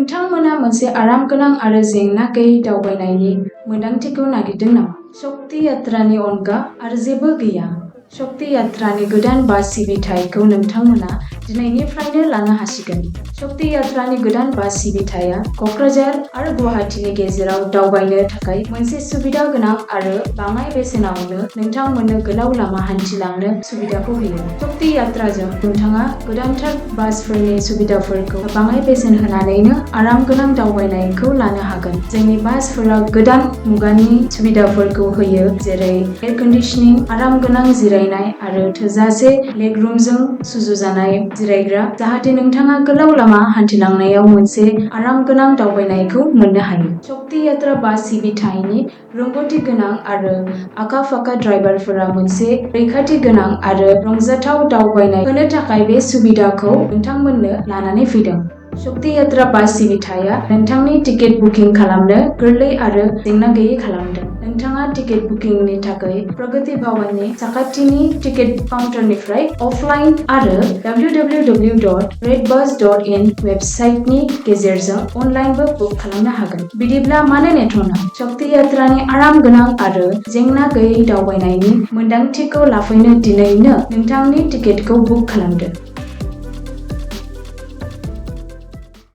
नोंथांमोना मोनसे आरामगोनां आरो जेंना गैयै दावबायनायनि मोनदांथिखौ नागिरदों नामा? STFआनि अनगा आरो जेबो गैया। STFआनि गोदान बास सिबिथायखौ नोंथांमोना दिनैनिफ्रायनो लानो हासिगोन। STFआनि गोदान बास सिबिथाया क'क्राझार आरो गुवाहाटीनि गेजेराव दावबायनो थाखाय मोनसे सुबिदा गोनां आरो बाङाय बेसेनावनो नोंथांमोननो गोलाव लामा हान्थिलांनो सुबिदाखौ होयो। STFजों नोंथाङा गोदानथार बासफोरनि सुबिदाफोरखौ बाङाय बेसेन होनानैनो आरामगोनां दावबायनायखौ लानो हागोन। जोंनि बासफोरा गोदान मुगानि सुबिदाफोरखौ होयो, जेरै एयार कन्दिसनिं, आरामगोनां जिरायनाय आरो थोजासे लेगरुमजों सुजुजानाय जिरायग्रा, जाहाथे नोंथाङा गोलाव लामा हान्थिलांनायाव मोनसे आरामगोनां दावबायनायखौ मोननो हायो। STFआ बास सिबिथायनि रोंग'थि गोनां आरो आखा-फाखा ड्राइभारफोरा मोनसे रैखाथि गोनां आरो रंजाथाव दावबायनाय होनो थाखाय बे सुबिदाखौ नोंथांमोननो लानानै फैदों। STFआ बास सिबिथाया नोंथांनि टिकेट बुकिं खालामनो गोरलै आरो जेंना गैयै खालामदों। नोंथाङा टिकेट बुकिंनि थाखाय प्रगति भवननि साखाथिनि टिकेट काउन्टारनिफ्राय अफलाइन आरो www.redbus.in वेबसाइटनि गेजेरजों अनलाइनबो बुक खालामनो हागोन। बिदिब्ला मानो नेथ'नो? STFआनि आरामगोनां आरो जेंना गैयै दावबायनायनि मोनदांथिखौ लाफैनो दिनैनो नोंथांनि टिकेटखौ बुक खालामदो।